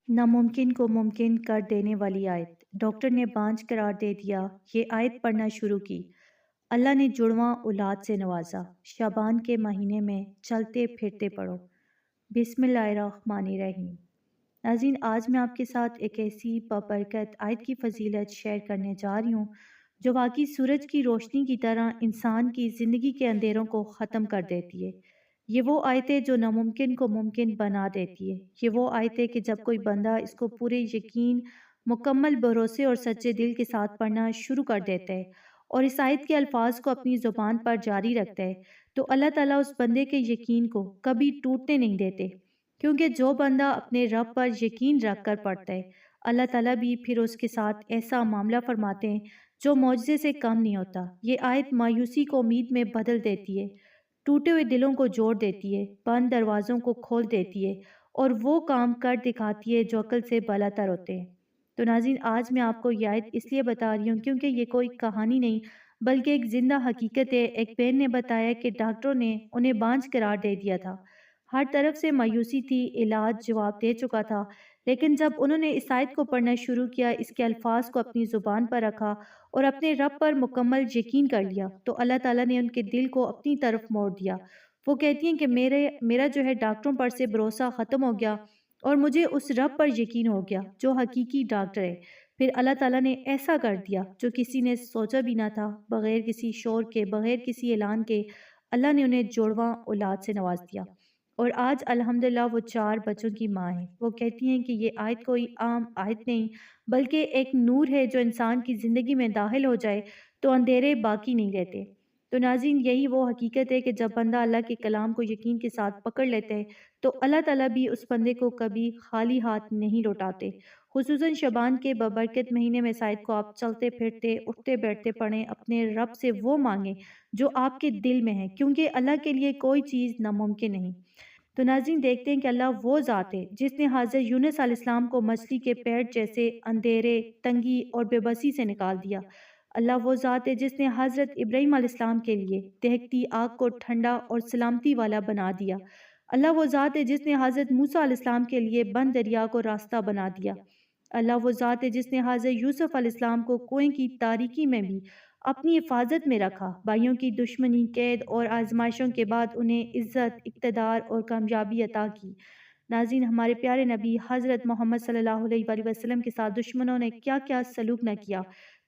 नामुमकिन को मुमकिन कर देने वाली आयत। डॉक्टर ने बांझ करार दे दिया। ये आयत पढ़ना शुरू की। अल्लाह ने जुड़वां औलाद से नवाजा। शाबान के महीने में चलते फिरते पढ़ो। बिस्मिल्लाहिर्रहमानिर्रहीम। नाज़रीन, आज मैं आपके साथ एक ऐसी बबरकत आयत की फजीलत शेयर करने जा रही हूँ जो वाकई सूरज की रोशनी की तरह इंसान की ज़िंदगी के अंधेरों को ख़त्म कर देती है। ये वो आयत है जो नामुमकिन को मुमकिन बना देती है। ये वो आयत है कि जब कोई बंदा इसको पूरे यकीन, मुकम्मल भरोसे और सच्चे दिल के साथ पढ़ना शुरू कर देता है और इस आयत के अल्फाज को अपनी ज़ुबान पर जारी रखता है, तो अल्लाह ताला उस बंदे के यकीन को कभी टूटने नहीं देते। क्योंकि जो बंदा अपने रब पर यकीन रख कर पढ़ता है, अल्लाह ताला भी फिर उसके साथ ऐसा मामला फरमाते हैं जो मौजज़े से कम नहीं होता। ये आयत मायूसी को उम्मीद में बदल देती है, टूटे हुए दिलों को जोड़ देती है, बंद दरवाज़ों को खोल देती है और वो काम कर दिखाती है जो अक्ल से बालातर होते हैं। तो नाज़रीन, आज मैं आपको ये आयत इसलिए बता रही हूँ क्योंकि ये कोई कहानी नहीं बल्कि एक ज़िंदा हकीकत है। एक बहन ने बताया कि डॉक्टरों ने उन्हें बांझ करार दे दिया था। हर तरफ से मायूसी थी, इलाज जवाब दे चुका था, लेकिन जब उन्होंने इस आयत को पढ़ना शुरू किया, इसके अल्फाज को अपनी ज़ुबान पर रखा और अपने रब पर मुकम्मल यकीन कर लिया, तो अल्लाह ताला ने उनके दिल को अपनी तरफ मोड़ दिया। वो कहती हैं कि मेरा जो है डॉक्टरों पर से भरोसा ख़त्म हो गया और मुझे उस रब पर यकीन हो गया जो हकीकी डॉक्टर है। फिर अल्लाह ताला ने ऐसा कर दिया जो किसी ने सोचा भी ना था। बग़ैर किसी शोर के, बग़ैर किसी ऐलान के अल्लाह ने उन्हें जुड़वां औलाद से नवाज दिया और आज अल्हम्दुलिल्लाह वो 4 बच्चों की माँ हैं। वो कहती हैं कि ये आयत कोई आम आयत नहीं बल्कि एक नूर है जो इंसान की ज़िंदगी में दाखिल हो जाए तो अंधेरे बाकी नहीं रहते। तो नाज़रीन, यही वो हकीकत है कि जब बंदा अल्लाह के कलाम को यकीन के साथ पकड़ लेता है तो अल्लाह ताला भी उस बंदे को कभी खाली हाथ नहीं लौटाते। खुसूसन शबान के बबरकत महीने में शायद को आप चलते फिरते, उठते बैठते पढ़ें, अपने रब से वो मांगें जो आपके दिल में है, क्योंकि अल्लाह के लिए कोई चीज़ नामुमकिन नहीं। तो नाज़रीन, देखते हैं कि अल्लाह वो ज़ात है जिसने हज़रत यूनुस अलैहिस्सलाम को मछली के पेट जैसे अंधेरे, तंगी और बेबसी से निकाल दिया। अल्लाह वो ज़ात है जिसने हज़रत इब्राहीम अलैहिस्सलाम के लिए दहकती आग को ठंडा और सलामती वाला बना दिया। अल्लाह वो ज़ात है जिसने हज़रत मूसा अलैहिस्सलाम के लिए बंद दरिया को रास्ता बना दिया। अल्लाह वो ज़ात है जिसने हज़रत यूसुफ अलैहिस्सलाम को कुएं की तारीकी में भी अपनी हिफाजत में रखा। भाइयों की दुश्मनी, कैद और आजमाइशों के बाद उन्हें इज़्ज़त, इक़्तिदार और कामयाबी अता की। नाज़रीन, हमारे प्यारे नबी हज़रत मोहम्मद सल्लल्लाहु अलैहि वसल्लम के साथ दुश्मनों ने क्या-क्या सलूक न किया,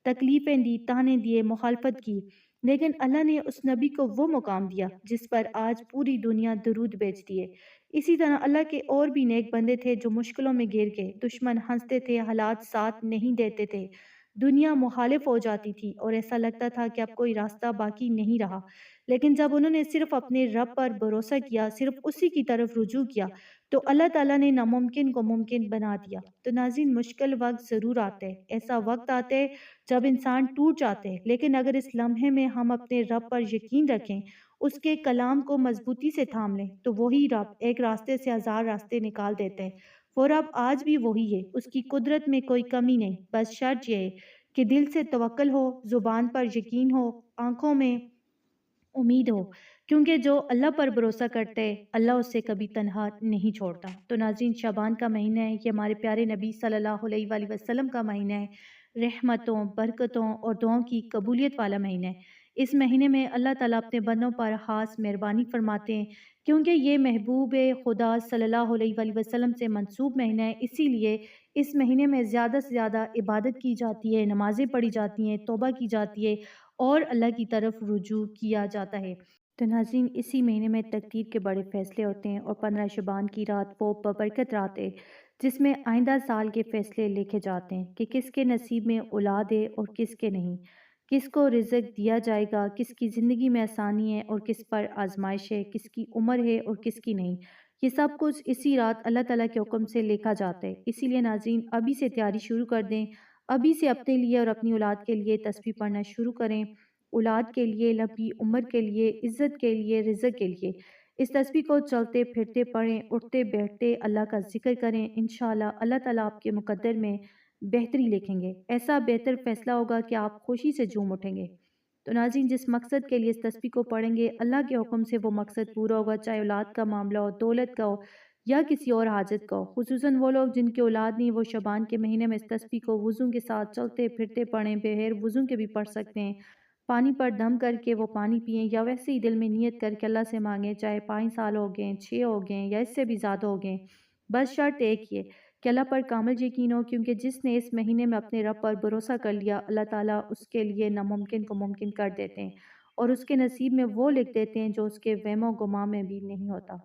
तकलीफ़ें दी, ताने दिए, मुखालफत की, लेकिन अल्लाह ने उस नबी को वो मुकाम दिया जिस पर आज पूरी दुनिया दरूद भेजती है। इसी तरह अल्लाह के और भी नेक बंदे थे जो मुश्किलों में गिर गए, दुश्मन हंसते थे, हालात साथ नहीं देते थे, दुनिया मुखालिफ हो जाती थी और ऐसा लगता था कि अब कोई रास्ता बाकी नहीं रहा। लेकिन जब उन्होंने सिर्फ अपने रब पर भरोसा किया, सिर्फ उसी की तरफ रुजू किया, तो अल्लाह ताला ने नामुमकिन को मुमकिन बना दिया। तो नाज़रीन, मुश्किल वक्त ज़रूर आता है, ऐसा वक्त आता है जब इंसान टूट जाते हैं, लेकिन अगर इस लम्हे में हम अपने रब पर यकीन रखें, उसके कलाम को मजबूती से थाम लें, तो वही रब एक रास्ते से हज़ार रास्ते निकाल देते हैं। वो रब आज भी वही है, उसकी कुदरत में कोई कमी नहीं। बस शर्त यह है कि दिल से तवक्ल हो, ज़ुबान पर यकीन हो, आँखों में उम्मीद हो, क्योंकि जो अल्लाह पर भरोसा करते हैं, अल्लाह उससे कभी तन्हा नहीं छोड़ता। तो नाज़रीन, शाबान का महीना है, ये हमारे प्यारे नबी सल्लल्लाहु अलैहि वसल्लम का महीना है, रहमतों, बरकतों और दुआओं की कबूलियत वाला महीना है। इस महीने में अल्लाह ताला अपने बंदों पर ख़ास मेहरबानी फरमाते हैं, क्योंकि ये महबूब खुदा सल्लल्लाहु अलैहि वसल्लम से मंसूब महीना है। इसीलिए इस महीने में ज़्यादा से ज़्यादा इबादत की जाती है, नमाज़ें पढ़ी जाती हैं, तौबा की जाती है और अल्लाह की तरफ रुजू किया जाता है। तो नाज़रीन, इसी महीने में तकदीर के बड़े फ़ैसले होते हैं और 15 शबान की रात वो बबरकत रात है जिसमें आइंदा साल के फ़ैसले लिखे जाते हैं कि किसके नसीब में औलाद है और किसके नहीं, किसको रिज़्क दिया जाएगा, किसकी ज़िंदगी में आसानी है और किस पर आजमाइश है, किसकी उम्र है और किसकी नहीं। ये सब कुछ इसी रात अल्लाह ताला के हुक्म से लिखा जाता है। इसीलिए नाज़रीन, अभी से तैयारी शुरू कर दें, अभी से अपने लिए और अपनी औलाद के लिए तस्बीह पढ़ना शुरू करें। औलाद के लिए, लंबी उम्र के लिए, इज़्ज़त के लिए, रिज़्क के लिए। इस तस्बीह को चलते फिरते पढ़ें, उठते बैठते अल्लाह का ज़िक्र करें। इंशाअल्लाह अल्लाह ताला आपके मुकद्दर में बेहतरी लिखेंगे। ऐसा बेहतर फ़ैसला होगा कि आप खुशी से झूम उठेंगे। तो नाज़रीन, जिस मकसद के लिए इस तस्बीह को पढ़ेंगे, अल्लाह के हुक्म से वो मकसद पूरा होगा, चाहे औलाद का मामला हो, दौलत का हो, یا کسی اور حاجت کو، خصوصاً وہ لوگ جن کی اولاد نہیں، وہ شعبان کے مہینے میں اس تسبیح کو وضو کے ساتھ چلتے پھرتے پڑھیں، بغیر وضو کے بھی پڑھ سکتے ہیں۔ پانی پر دم کر کے وہ پانی پئیں یا ویسے ہی دل میں نیت کر کے اللہ سے مانگیں، چاہے 5 سال ہو گئے، 6 ہو گئے یا اس سے بھی زیادہ ہو گئے۔ بس شرط ایک یہ کہ اللہ پر کامل یقین ہو، کیونکہ جس نے اس مہینے میں اپنے رب پر بھروسہ کر لیا، اللہ تعالیٰ اس کے لیے ناممکن کو ممکن کر دیتے ہیں اور اس کے نصیب میں وہ لکھ دیتے ہیں جو اس کے وہم و گمان میں بھی نہیں ہوتا۔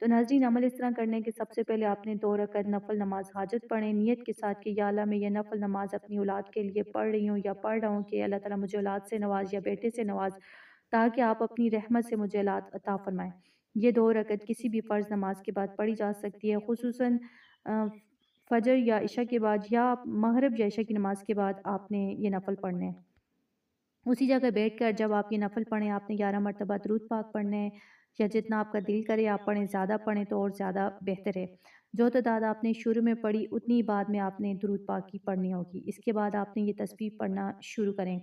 تو ناظرین، عمل اس طرح کرنے کے سب سے پہلے آپ نے 2 رکعت نفل نماز حاجت پڑھیں، نیت کے ساتھ کہ یا اللہ میں یہ نفل نماز اپنی اولاد کے لیے پڑھ رہی ہوں یا پڑھ رہا ہوں کہ اللہ تعالیٰ مجھے اولاد سے نواز یا بیٹے سے نواز، تاکہ آپ اپنی رحمت سے مجھے اولاد عطا فرمائیں۔ یہ 2 رکعت کسی بھی فرض نماز کے بعد پڑھی جا سکتی ہے، خصوصاً فجر یا عشاء کے بعد، یا مغرب یا عشاء کی نماز کے بعد آپ نے یہ نفل پڑھنے ہیں۔ اسی جگہ بیٹھ کر جب آپ یہ نفل پڑھیں، آپ نے 11 مرتبہ درود پاک پڑھنے ہیں، یا جتنا آپ کا دل کرے آپ پڑھیں، زیادہ پڑھیں تو اور زیادہ بہتر ہے۔ جو تعداد آپ نے شروع میں پڑھی اتنی بعد میں آپ نے درود پاک کی پڑھنی ہوگی۔ اس کے بعد آپ نے یہ تسبیح پڑھنا شروع کریں: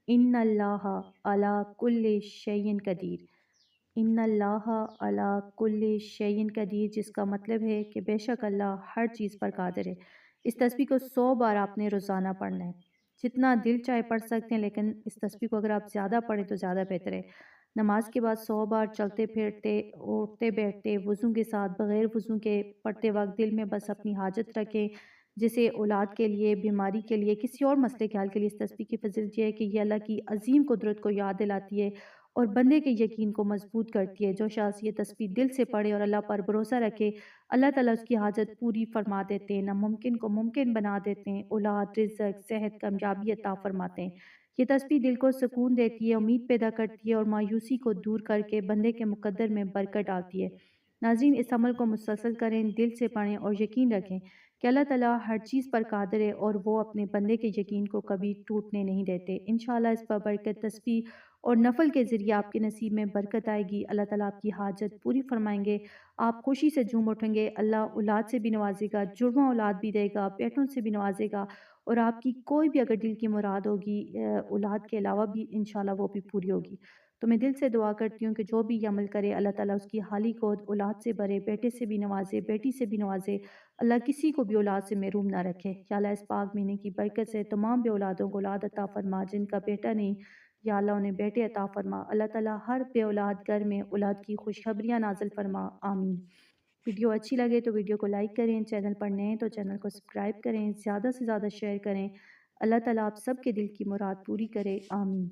ان اللہ علی کل شیء قدیر، ان اللہ علی کل شیء قدیر، جس کا مطلب ہے کہ بے شک اللہ ہر چیز پر قادر ہے۔ اس تسبیح کو 100 بار آپ نے روزانہ پڑھنا ہے، جتنا دل چاہے پڑھ سکتے ہیں، لیکن اس تسبیح کو اگر آپ زیادہ پڑھیں تو زیادہ بہتر ہے۔ نماز کے بعد 100 بار چلتے پھرتے، اٹھتے بیٹھتے، وضو کے ساتھ، بغیر وضو کے پڑھتے وقت دل میں بس اپنی حاجت رکھیں، جیسے اولاد کے لیے، بیماری کے لیے، کسی اور مسئلے کے حل کے لیے۔ اس تسبیح کی فضیلت یہ ہے کہ یہ اللہ کی عظیم قدرت کو یاد دلاتی ہے اور بندے کے یقین کو مضبوط کرتی ہے۔ جو شخص یہ تسبیح دل سے پڑھے اور اللہ پر بھروسہ رکھے، اللہ تعالیٰ اس کی حاجت پوری فرما دیتے ہیں، ناممکن کو ممکن بنا دیتے ہیں، اولاد، رزق، صحت، کامیابی عطا فرماتے ہیں۔ یہ تسبیح دل کو سکون دیتی ہے، امید پیدا کرتی ہے اور مایوسی کو دور کر کے بندے کے مقدر میں برکت ڈالتی ہے۔ ناظرین، اس عمل کو مسلسل کریں، دل سے پڑھیں اور یقین رکھیں کہ اللہ تعالیٰ ہر چیز پر قادر ہے اور وہ اپنے بندے کے یقین کو کبھی ٹوٹنے نہیں دیتے۔ انشاءاللہ اس پر برکت تسبیح اور نفل کے ذریعے آپ کے نصیب میں برکت آئے گی، اللہ تعالیٰ آپ کی حاجت پوری فرمائیں گے، آپ خوشی سے جھوم اٹھیں گے، اللہ اولاد سے بھی نوازے گا، جڑواں اولاد بھی دے گا، بیٹوں سے بھی نوازے گا، اور آپ کی کوئی بھی اگر دل کی مراد ہوگی اولاد کے علاوہ بھی، انشاءاللہ وہ بھی پوری ہوگی۔ تو میں دل سے دعا کرتی ہوں کہ جو بھی یہ عمل کرے، اللہ تعالیٰ اس کی حالی کو اولاد سے بھرے، بیٹے سے بھی نوازے، بیٹی سے بھی نوازے، اللہ کسی کو بھی اولاد سے محروم نہ رکھے۔ یا اللہ اس پاک مہینے کی برکت سے تمام بے اولادوں کو اولاد عطا فرما، جن کا بیٹا نہیں، یا اللہ انہیں بیٹے عطا فرما۔ اللہ تعالیٰ ہر بے اولاد گھر میں اولاد کی خوشخبریاں نازل فرما، آمین۔ ویڈیو اچھی لگے تو ویڈیو کو لائک کریں، چینل پر نئے ہیں تو چینل کو سبسکرائب کریں، زیادہ سے زیادہ شیئر کریں۔ اللہ تعالیٰ آپ سب کے دل کی مراد پوری کرے، آمین۔